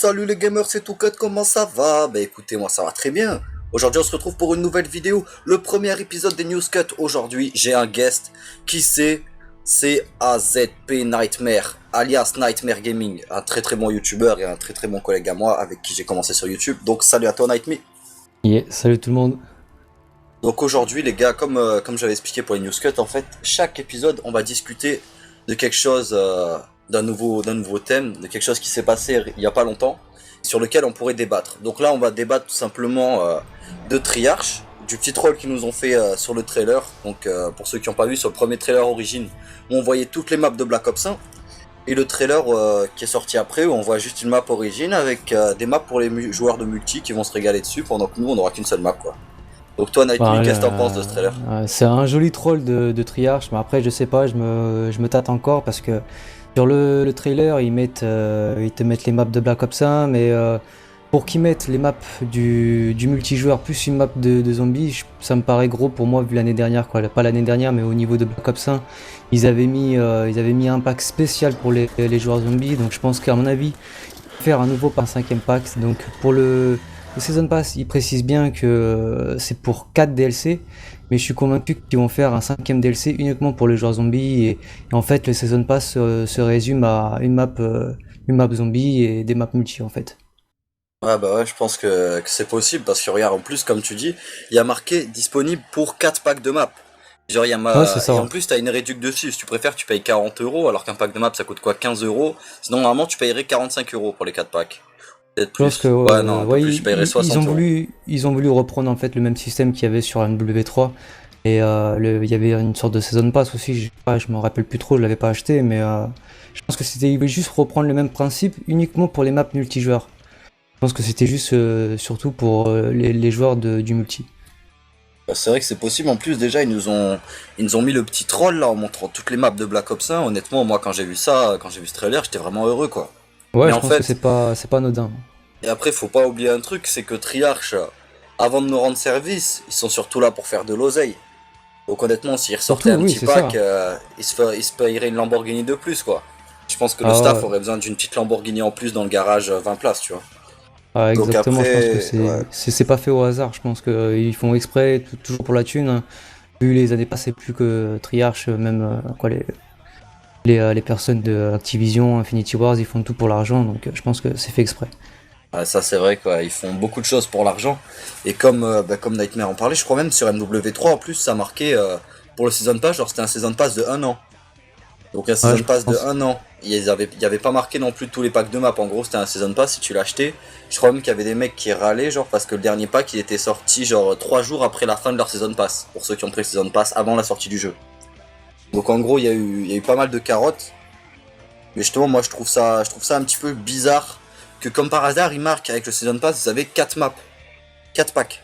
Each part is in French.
Salut les gamers, c'est Toukat, comment ça va? Bah écoutez, moi ça va très bien. Aujourd'hui on se retrouve pour une nouvelle vidéo, le premier épisode des News Cut. Aujourd'hui j'ai un guest, qui c'est AZP Nightmare, alias Nightmare Gaming, un très très bon youtubeur et un très très bon collègue à moi avec qui j'ai commencé sur YouTube. Donc salut à toi Nightmare. Yeah, salut tout le monde. Donc aujourd'hui les gars, comme j'avais expliqué pour les News Cut, en fait, chaque épisode on va discuter de quelque chose, d'un nouveau thème, de quelque chose qui s'est passé il y a pas longtemps, sur lequel on pourrait débattre. Donc là on va débattre tout simplement de Triarch, du petit troll qu'ils nous ont fait sur le trailer. Donc pour ceux qui n'ont pas vu, sur le premier trailer Origin, où on voyait toutes les maps de Black Ops 1, et le trailer qui est sorti après, où on voit juste une map Origin avec des maps pour les joueurs de multi qui vont se régaler dessus, pendant que nous on n'aura qu'une seule map quoi. Donc toi Nightly, qu'est-ce que t'en penses de ce trailer? C'est un joli troll de Triarch, mais après je sais pas, je me tâte encore parce que sur le trailer ils te mettent les maps de Black Ops 1, mais pour qu'ils mettent les maps du multijoueur plus une map de zombies, ça me paraît gros pour moi vu l'année dernière quoi. Pas l'année dernière, mais au niveau de Black Ops 1, ils avaient mis un pack spécial pour les joueurs zombies, donc je pense qu'à mon avis faire un nouveau par un cinquième pack. Donc pour le Season Pass, ils précisent bien que c'est pour 4 DLC, mais je suis convaincu qu'ils vont faire un cinquième DLC uniquement pour les joueurs zombies, et en fait le Season Pass se résume à une map zombie et des maps multi en fait. Ouais bah ouais, je pense que c'est possible, parce que regarde, en plus comme tu dis, il y a marqué disponible pour 4 packs de maps. Genre Ouais, c'est et en ça. plus t'as une réduc dessus, si tu préfères tu payes 40 € alors qu'un pack de maps ça coûte quoi, 15 €. Sinon normalement tu payerais 45 € pour les 4 packs. Peut-être Je pense que plus. Ouais non, un peu ouais, plus, tu payerais ils ont 60 €. voulu reprendre en fait le même système qu'il y avait sur MW3, et il y avait une sorte de Season Pass aussi, je me rappelle plus trop, je l'avais pas acheté, mais je pense que ils voulaient juste reprendre le même principe uniquement pour les maps multijoueurs. Je pense que c'était juste surtout pour les joueurs du multi. Bah, c'est vrai que c'est possible, en plus déjà ils nous ont mis le petit troll là en montrant toutes les maps de Black Ops 1. Honnêtement moi quand j'ai vu ça, quand j'ai vu ce trailer, j'étais vraiment heureux quoi. Mais Ouais, je en pense que fait, c'est pas anodin. et après faut pas oublier un truc, c'est que Triarch, avant de nous rendre service, ils sont surtout là pour faire de l'oseille. Donc honnêtement, s'ils ressortaient Surtout, un oui, petit c'est pack, ça. ils se paieraient une Lamborghini de plus, quoi. Je pense que le Ah, staff ouais. aurait besoin d'une petite Lamborghini en plus dans le garage, 20 places, tu vois. Ah, Donc exactement, je pense que après, ouais. c'est pas fait au hasard. Je pense qu'ils font exprès, toujours pour la thune, hein. Vu les années passées, plus que Triarch, même quoi, les personnes de Activision, Infinity Wars, ils font tout pour l'argent, donc je pense que c'est fait exprès. Ouais, ça c'est vrai, quoi. Ils font beaucoup de choses pour l'argent. Et comme Nightmare en parlait, je crois même sur MW3, en plus, ça marquait pour le Season Pass, genre c'était un Season Pass de 1 an. Donc un Ouais, season je pass de pense. 1 an. Il y avait pas marqué non plus tous les packs de map. En gros, c'était un season pass si tu l'achetais. Je crois même qu'il y avait des mecs qui râlaient, genre parce que le dernier pack il était sorti genre 3 jours après la fin de leur season pass. Pour ceux qui ont pris le season pass avant la sortie du jeu. Donc en gros, il y a eu pas mal de carottes. Mais justement, moi je trouve ça un petit peu bizarre que comme par hasard, ils marquent avec le season pass, vous avez 4 maps, 4 packs.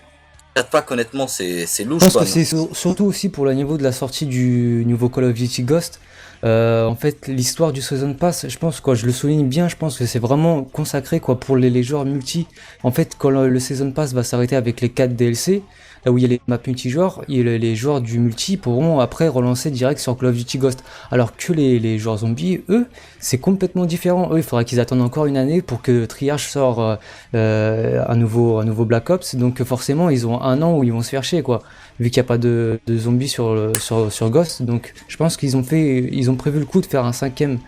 4 packs, honnêtement, c'est Je louche pense quoi. que Non. c'est surtout aussi pour le niveau de la sortie du nouveau Call of Duty Ghost. En fait, l'histoire du Season Pass, je pense, quoi, je le souligne bien, je pense que c'est vraiment consacré quoi, pour les joueurs multi. En fait, quand le Season Pass va s'arrêter avec les 4 DLC, là où il y a les maps multijoueurs, les joueurs du multi pourront après relancer direct sur Call of Duty Ghost. Alors que les joueurs zombies, eux, c'est complètement différent. Eux, il faudra qu'ils attendent encore une année pour que Triarch sorte un nouveau Black Ops. Donc forcément, ils ont un an où ils vont se faire chier, quoi, vu qu'il n'y a pas de zombies sur Ghost. Donc je pense ils ont prévu le coup de faire un cinquième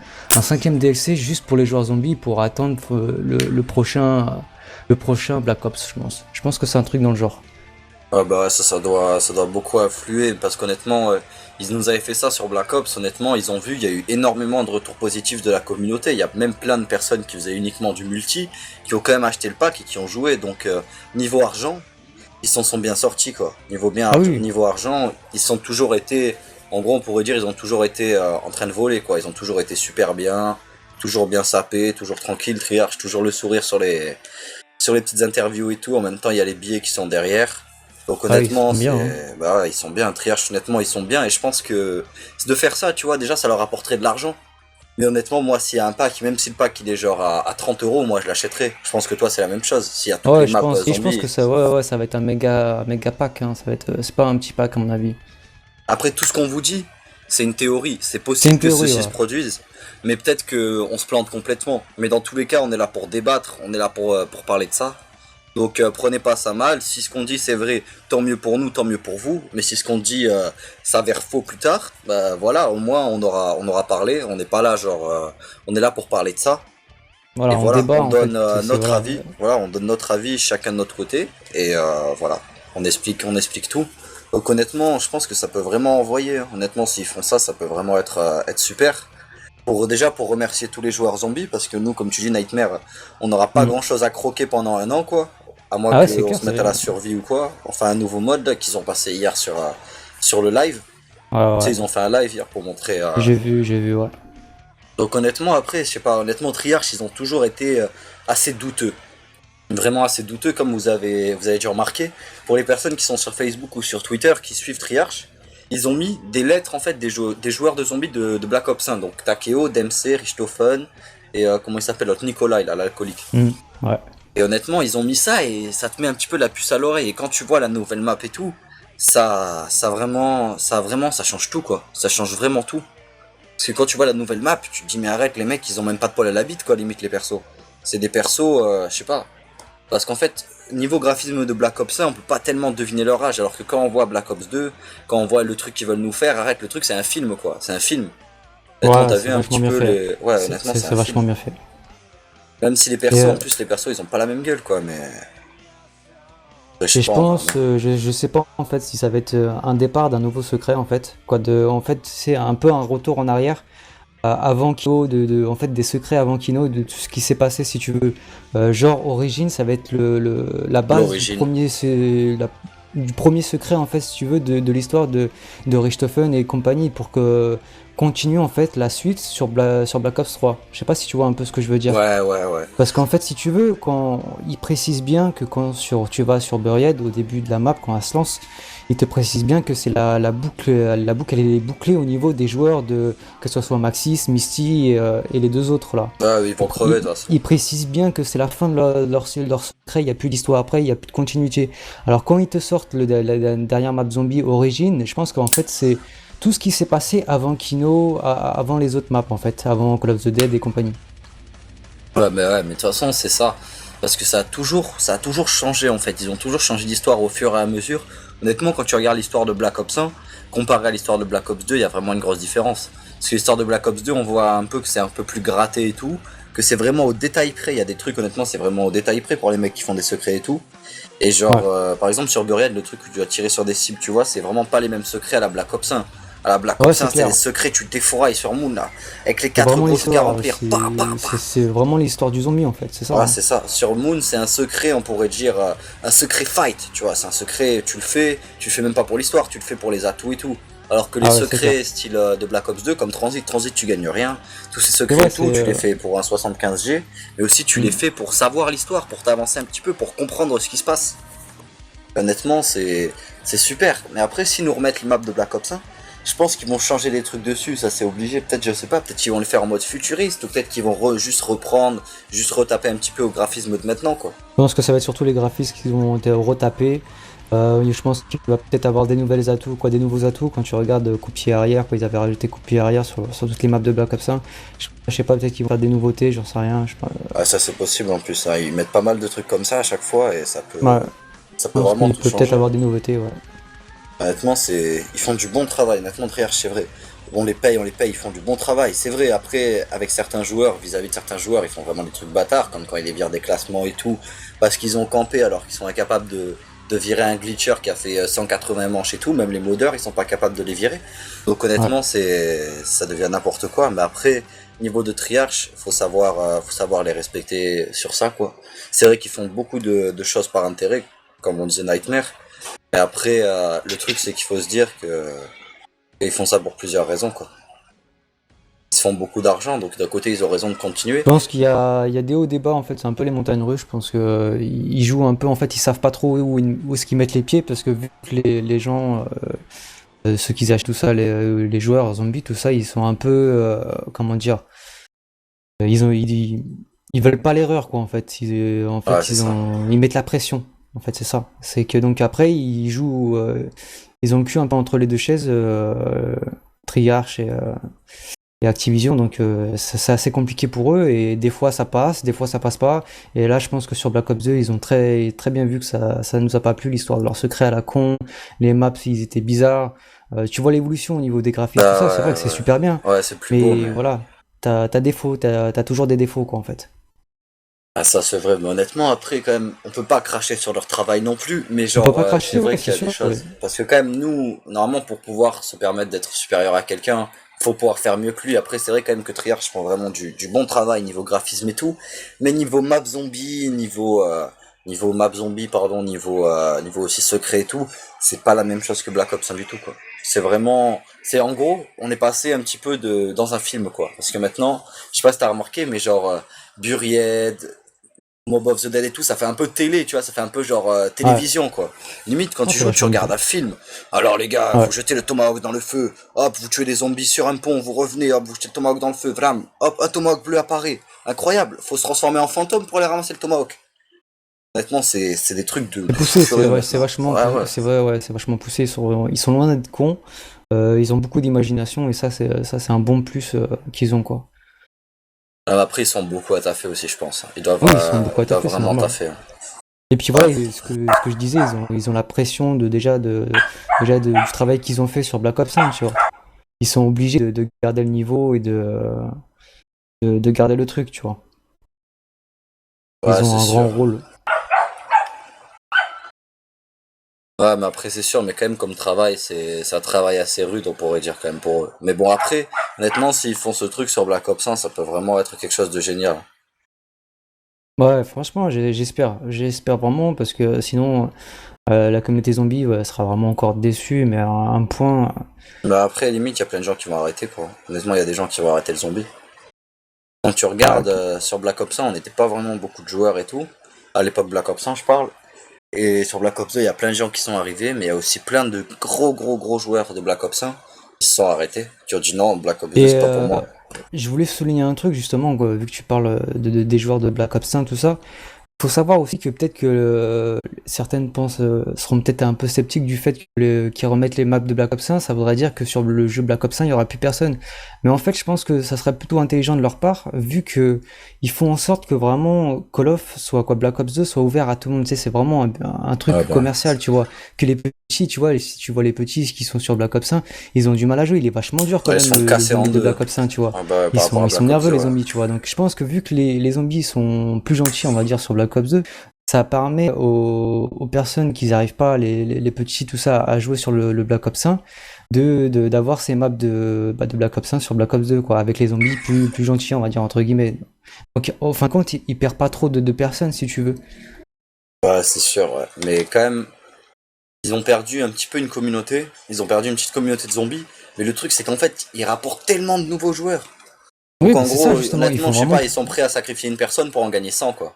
DLC juste pour les joueurs zombies pour attendre le prochain Black Ops, je pense. Je pense que c'est un truc dans le genre. Ah bah ouais, ça doit beaucoup influer parce qu'honnêtement, ils nous avaient fait ça sur Black Ops. Honnêtement, ils ont vu, il y a eu énormément de retours positifs de la communauté. Il y a même plein de personnes qui faisaient uniquement du multi, qui ont quand même acheté le pack et qui ont joué. Donc niveau argent, ils s'en sont bien sortis quoi. Ah oui, Niveau argent, ils sont toujours été, en gros on pourrait dire, ils ont toujours été en train de voler quoi. Ils ont toujours été super bien, toujours bien sapés, toujours tranquille, Triarch, toujours le sourire sur les petites interviews et tout. En même temps, il y a les billets qui sont derrière. Donc ah, ils honnêtement, sont bien, hein. bah ouais, ils sont bien. Triarch, honnêtement, ils sont bien. Et je pense que de faire ça, tu vois, déjà, ça leur apporterait de l'argent. Mais honnêtement, moi, s'il y a un pack, même si le pack il est genre à 30 €, moi je l'achèterais. Je pense que toi, c'est la même chose. S'il y a toutes Ouais, les je maps pense, et je pense que zombies. ça, ouais, ouais, ça va être un méga pack, hein. C'est pas un petit pack à mon avis. Après tout ce qu'on vous dit, c'est une théorie. C'est C'est une possible que théorie, ceci ouais. se produise, mais peut-être que on se plante complètement. Mais dans tous les cas, on est là pour débattre, on est là pour parler de ça. Donc prenez pas ça mal. Si ce qu'on dit c'est vrai, tant mieux pour nous, tant mieux pour vous. Mais si ce qu'on dit s'avère faux plus tard, bah voilà, au moins on aura parlé. On n'est pas là genre, on est là pour parler de ça. Et Voilà, on voilà, débat on en fait. donne C'est notre voilà. avis. Voilà, on donne notre avis chacun de notre côté. Et voilà, on explique tout. Donc honnêtement, je pense que ça peut vraiment envoyer, hein. Honnêtement, s'ils font ça, ça peut vraiment être super. Pour remercier tous les joueurs zombies, parce que nous, comme tu dis, Nightmare, on n'aura pas Mm. grand chose à croquer pendant un an, quoi. À moins Ah ouais, c'est qu'on clair, se mette à c'est. la survie ou quoi. Enfin, un nouveau mode là, qu'ils ont passé hier sur le live. Ouais, Tu sais, ouais. ils ont fait un live hier pour montrer. J'ai vu, ouais. Donc honnêtement, après, je sais pas, honnêtement, Triarch, ils ont toujours été assez douteux. Vraiment assez douteux, comme vous avez dû remarquer. Pour les personnes qui sont sur Facebook ou sur Twitter, qui suivent Triarch, ils ont mis des lettres, en fait, des joueurs de zombies de Black Ops 1. Donc Takeo, Dempsey, Richthofen, et comment il s'appelle, l'autre Nikolai, là, l'alcoolique. Mm. Ouais. Et honnêtement, ils ont mis ça et ça te met un petit peu la puce à l'oreille. Et quand tu vois la nouvelle map et tout, ça change tout, quoi. Ça change vraiment tout. Parce que quand tu vois la nouvelle map, tu te dis mais arrête, les mecs ils ont même pas de poil à la bite, quoi, limite les persos. C'est des persos, je sais pas. Parce qu'en fait, niveau graphisme de Black Ops 1, on peut pas tellement deviner leur âge, alors que quand on voit Black Ops 2, quand on voit le truc qu'ils veulent nous faire, arrête, le truc c'est un film, quoi. C'est un film. Honnêtement, Ouais, t'as c'est vu un vachement petit bien peu fait. les... Ouais, honnêtement, c'est un C'est film. vachement bien fait. Même si les Et, persos, en plus, les persos, ils ont pas la même gueule, quoi, mais... Je sais et je pas, moi. pense, je sais pas en fait si ça va être un départ d'un nouveau secret en fait. En fait, c'est un peu un retour en arrière avant Kino, en fait des secrets avant Kino, de tout ce qui s'est passé si tu veux. Genre Origin, ça va être la base L'origine. du premier secret en fait si tu veux de l'histoire de Richthofen et compagnie pour que continue en fait la suite sur Black Ops 3. Je sais pas si tu vois un peu ce que je veux dire. Ouais, ouais, ouais. Parce qu'en fait, si tu veux, quand il précise bien que tu vas sur Buried au début de la map, quand elle se lance, il te précise bien que c'est la boucle elle est bouclée au niveau des joueurs que ce soit Maxis, Misty et les deux autres là. Ah, ils vont Donc, crever, de toute façon. il précise bien que c'est la fin de leur secret, il n'y a plus d'histoire après, il n'y a plus de continuité. Alors quand ils te sortent la dernière map zombie Origin, je pense qu'en fait c'est tout ce qui s'est passé avant Kino, avant les autres maps en fait, avant Call of the Dead et compagnie. Ouais, mais de toute façon, c'est ça. Parce que ça a toujours changé, en fait. Ils ont toujours changé d'histoire au fur et à mesure. Honnêtement, quand tu regardes l'histoire de Black Ops 1, comparé à l'histoire de Black Ops 2, il y a vraiment une grosse différence. Parce que l'histoire de Black Ops 2, on voit un peu que c'est un peu plus gratté et tout. Que c'est vraiment au détail près. Il y a des trucs, honnêtement, c'est vraiment au détail près pour les mecs qui font des secrets et tout. Et genre, Ouais. par exemple, sur Buried, le truc où tu dois tirer sur des cibles, tu vois, c'est vraiment pas les mêmes secrets à la Black Ops 1. À la Black Ouais, Ops c'est 1, c'était des clair. secrets, tu défourailles sur Moon, là. Avec les C'est quatre vraiment gros trucs à l'histoire, remplir. Bah, bah, bah. c'est vraiment l'histoire du zombie en fait, c'est ça, Voilà, hein. c'est ça. Sur Moon, c'est un secret, on pourrait dire un secret fight, tu vois. C'est un secret, tu le fais même pas pour l'histoire, tu le fais pour les atouts et tout. Alors que les Ah ouais, c'est clair. secrets style de Black Ops 2, comme Transit, tu gagnes rien. Tous ces C'est secrets vrai, et tout, c'est. tu les fais pour un 75G, mais aussi tu les Hmm. fais pour savoir l'histoire, pour t'avancer un petit peu, pour comprendre ce qui se passe. Honnêtement, c'est super. Mais après, s'ils nous remettent le map de Black Ops 1, je pense qu'ils vont changer des trucs dessus, ça c'est obligé. Peut-être, je sais pas, peut-être qu'ils vont le faire en mode futuriste, ou peut-être qu'ils vont juste reprendre, juste retaper un petit peu au graphisme de maintenant, quoi. Je pense que ça va être surtout les graphismes qui vont être retapés. Je pense qu'il va peut-être avoir des nouvelles atouts, quoi, des nouveaux atouts quand tu regardes coup-pied arrière, quand ils avaient rajouté coup-pied arrière sur toutes les maps de Black Ops 1. Je sais pas, peut-être qu'ils vont faire des nouveautés, j'en sais rien. Je sais pas. Ah, ça c'est possible en plus, hein. Ils mettent pas mal de trucs comme ça à chaque fois et Ouais, ça je peut pense vraiment qu'il tout peut peut-être changer. avoir des nouveautés, ouais. Honnêtement, ils font du bon travail. Honnêtement, Treyarch, c'est vrai. On les paye, ils font du bon travail. C'est vrai, après, avec certains joueurs, vis-à-vis de certains joueurs, ils font vraiment des trucs bâtards, comme quand ils les virent des classements et tout, parce qu'ils ont campé alors qu'ils sont incapables de virer un glitcher qui a fait 180 manches et tout, même les modeurs, ils sont pas capables de les virer. Donc Ouais. honnêtement, ça devient n'importe quoi. Mais après, niveau de Treyarch, faut savoir les respecter sur ça, quoi. C'est vrai qu'ils font beaucoup de choses par intérêt, comme on disait Nightmare. Et après, le truc, c'est qu'il faut se dire qu'ils font ça pour plusieurs raisons, quoi. Ils se font beaucoup d'argent, donc d'un côté, ils ont raison de continuer. Je pense il y a des hauts débats en fait, c'est un peu les montagnes russes. Je pense que ils jouent un peu en fait, ils savent pas trop où est-ce qu'ils mettent les pieds parce que vu que les gens, ceux qui achètent tout ça, les joueurs zombies, tout ça, ils sont un peu, comment dire, ils veulent pas l'erreur quoi en fait. Ouais, c'est ça. Ils mettent la pression. En fait, c'est ça. C'est que donc après ils jouent, ils ont le cul un peu entre les deux chaises. Treyarch et Activision, donc c'est assez compliqué pour eux, et des fois ça passe, des fois ça passe pas, et là je pense que sur Black Ops 2 ils ont très, très bien vu que ça nous a pas plu, l'histoire de leur secret à la con, les maps ils étaient bizarres. Tu vois l'évolution au niveau des graphismes, tout ça, c'est vrai que c'est Ouais, super bien, ouais, c'est plus beau, mais mais. voilà, t'as défaut, t'as toujours des défauts quoi en fait. Ah, ça c'est vrai, mais honnêtement, après, quand même, on peut pas cracher sur leur travail non plus, mais On peut genre, pas c'est cracher, vrai ouais, qu'il c'est y a des sûr, ouais. choses. Parce que quand même, nous, normalement, pour pouvoir se permettre d'être supérieur à quelqu'un, faut pouvoir faire mieux que lui. Après, c'est vrai quand même que Treyarch font vraiment du bon travail niveau graphisme et tout, mais niveau map zombie, niveau map zombie, pardon, niveau aussi secret et tout, c'est pas la même chose que Black Ops 1 du tout, quoi. C'est vraiment, c'est en gros, on est passé un petit peu dans un film, quoi. Parce que maintenant, je sais pas si t'as remarqué, mais genre, Buried, Mob of the Dead et tout, ça fait un peu télé, tu vois, ça fait un peu genre Ouais, télévision, quoi. Limite, quand non, tu c'est joues, tu vachement regardes bien. un film. Alors les gars, Ouais. vous jetez le tomahawk dans le feu, hop, vous tuez des zombies sur un pont, vous revenez, hop, vous jetez le tomahawk dans le feu, vram, hop, un tomahawk bleu apparaît. Incroyable, faut se transformer en fantôme pour aller ramasser le tomahawk. Honnêtement, c'est des trucs de C'est poussé, furieux c'est maintenant. vachement, Ouais, ouais. c'est vrai, ouais, c'est vachement poussé. Ils sont loin d'être cons. Ils ont beaucoup d'imagination et ça, c'est un bon plus qu'ils ont quoi. Après, ils sont beaucoup à taffer aussi, je pense. Oui, ils sont beaucoup Ils à doivent taffer, c'est vraiment normal. taffer. Et puis voilà, et ce que je disais, ils ont la pression du travail qu'ils ont fait sur Black Ops 5, tu vois. Ils sont obligés de garder le niveau et de garder le truc, tu vois. Ouais, Ils ont c'est un grand sûr. rôle. Ouais, mais après, c'est sûr, mais quand même, comme travail, c'est un travail assez rude, on pourrait dire, quand même, pour eux. Mais bon, après, honnêtement, s'ils font ce truc sur Black Ops 1, ça peut vraiment être quelque chose de génial. Ouais, franchement, j'espère vraiment parce que sinon, la communauté zombie ouais, elle sera vraiment encore déçue, mais à un point. Mais après, limite, il y a plein de gens qui vont arrêter, quoi. Honnêtement, il y a des gens qui vont arrêter le zombie. Quand tu Bah, regardes sur Black Ops 1, on n'était pas vraiment beaucoup de joueurs et tout. À l'époque Black Ops 1, je parle. Et sur Black Ops 2, il y a plein de gens qui sont arrivés, mais il y a aussi plein de gros joueurs de Black Ops 1 qui se sont arrêtés, qui ont dit non, Black Ops 2, et c'est pas pour moi. je voulais souligner un truc justement, quoi, vu que tu parles des joueurs de Black Ops 5, tout ça. Faut savoir aussi que peut-être que certaines seront peut-être un peu sceptiques du fait qu'ils remettent les maps de Black Ops 1, ça voudrait dire que sur le jeu Black Ops 1, il y aura plus personne. Mais en fait, je pense que ça serait plutôt intelligent de leur part, vu que ils font en sorte que vraiment Call of soit quoi Black Ops 2 soit ouvert à tout le monde. Tu sais, c'est vraiment un Ouais, truc bah, commercial, tu vois. Que les petits, tu vois, si tu vois les petits qui sont sur Black Ops 1, ils ont du mal à jouer. Il est vachement dur quand ouais, ils même sont le cassés en zombie de deux. Black Ops 1, tu vois. Ah bah, par rapport à Ils sont Black Ops nerveux 2, les ouais. zombies, tu vois. Donc je pense que vu que les zombies sont plus gentils, on va dire, sur Black Ops 2, ça permet aux personnes qui n'arrivent pas, les petits, tout ça, à jouer sur le Black Ops 1, d'avoir ces maps de Black Ops 1 sur Black Ops 2, quoi, avec les zombies plus gentils, on va dire, entre guillemets. Donc, en fin de compte, il perd pas trop de personnes, si tu veux. Ouais, c'est sûr, ouais. Mais quand même, ils ont perdu un petit peu une communauté. Ils ont perdu une petite communauté de zombies. Mais le truc, c'est qu'en fait, ils rapportent tellement de nouveaux joueurs. Oui, Donc bah en c'est ça, gros, justement, ils honnêtement, font je sais vraiment. pas, ils sont prêts à sacrifier une personne pour en gagner 100, quoi.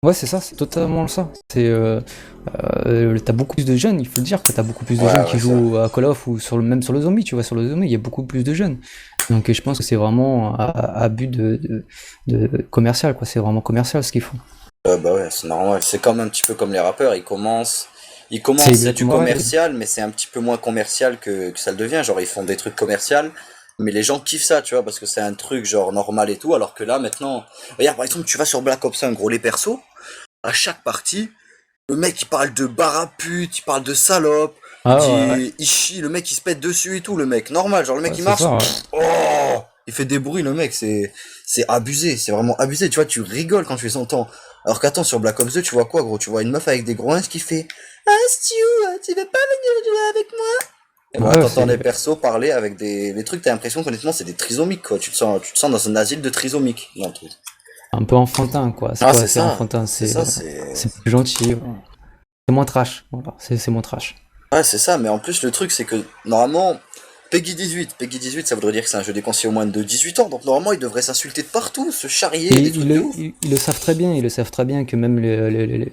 Ouais, c'est ça, c'est totalement ça. T'as beaucoup plus de jeunes, il faut le dire, que t'as beaucoup plus de jeunes Ouais, qui ouais, c'est vrai. jouent à Call of ou même sur le zombie, tu vois, sur le zombie, il y a beaucoup plus de jeunes. Donc je pense que c'est vraiment à but de commercial, quoi. C'est vraiment commercial ce qu'ils font. Bah ouais, c'est normal. C'est comme un petit peu comme les rappeurs, C'est c'est du exactement pareil. commercial, mais c'est un petit peu moins commercial que ça le devient. Genre, ils font des trucs commerciaux, mais les gens kiffent ça, tu vois, parce que c'est un truc genre normal et tout, alors que là, maintenant, regarde, par exemple, tu vas sur Black Ops 1, gros, les persos, à chaque partie, le mec, il parle de barapute, il parle de salope, il Ah ouais, ouais, dit, il chie, le mec, il se pète dessus et tout, le mec, normal, genre, le mec, ouais, il c'est marche, ça, ouais. oh, il fait des bruits, le mec, c'est abusé, c'est vraiment abusé, tu vois, tu rigoles quand tu les entends. Alors qu'attends, sur Black Ops 2, tu vois quoi, gros? Tu vois une meuf avec des gros ins qui fait, ah, Stu, tu veux pas venir jouer avec moi? Et moi, Ouais, t'entends les c'est persos parler avec des trucs, t'as l'impression qu'honnêtement, c'est des trisomiques, quoi. Tu te sens dans un asile de trisomiques, dans le truc. un peu enfantin, quoi. Ah, C'est enfantin, c'est ça, c'est. c'est plus gentil. Voilà. C'est moins trash, voilà, c'est moins trash. Ouais, c'est ça, mais en plus, le truc, c'est que normalement, Peggy 18, ça voudrait dire que c'est un jeu déconseillé au moins de 18 ans, donc normalement, ils devraient s'insulter de partout, se Et charrier, des trucs de ouf. ils le savent très bien, ils le savent très bien que même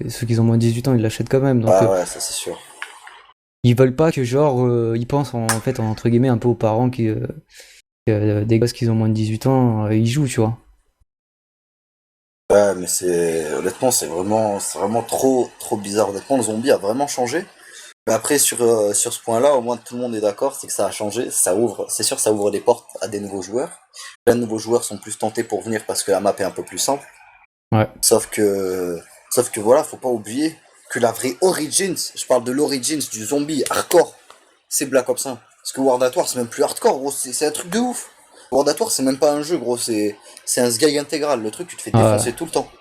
ceux qui ont moins de 18 ans, ils l'achètent quand même. Donc Ah ouais, ça c'est sûr. ils veulent pas que genre ils pensent en fait entre guillemets un peu aux parents que des gosses qui ont moins de 18 ans, ils jouent, tu vois. Ouais, mais honnêtement, c'est vraiment trop bizarre. Honnêtement, le zombie a vraiment changé. Mais après, sur ce point-là, au moins tout le monde est d'accord, c'est que ça a changé, ça ouvre, c'est sûr, ça ouvre des portes à des nouveaux joueurs. Plein de nouveaux joueurs sont plus tentés pour venir parce que la map est un peu plus simple. Ouais. Sauf que, sauf que voilà, faut pas oublier que la vraie Origins, je parle de l'Origins du zombie hardcore, c'est Black Ops 1. Parce que World at War, c'est même plus hardcore, gros, c'est un truc de ouf. World at War, c'est même pas un jeu, gros, c'est un sgag intégral. Le truc, tu te fais Ouais, défoncer tout le temps.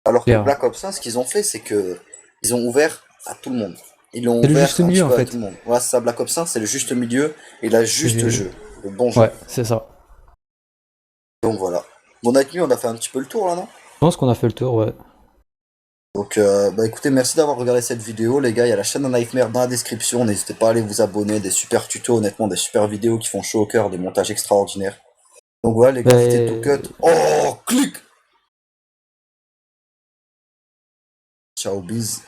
Alors que clair. Black Ops 1, ce qu'ils ont fait, c'est que ils ont ouvert à tout le monde. Ils l'ont C'est le juste ouvert un milieu petit en peu à tout fait. le monde. Voilà, c'est ça, Black Ops 1, c'est le juste milieu et la juste J'ai- jeu. Le bon jeu. Ouais, c'est ça. Donc voilà. Bon, Night Nuit, on a fait un petit peu le tour là, non? Je pense qu'on a fait le tour, ouais. Donc, bah écoutez, merci d'avoir regardé cette vidéo, les gars. Il y a la chaîne de Nightmare dans la description. N'hésitez pas à aller vous abonner. Des super tutos, honnêtement, des super vidéos qui font chaud au cœur, des montages extraordinaires. Donc voilà, les gars, c'était tout cut. Mais Oh, clic! Ciao, bis.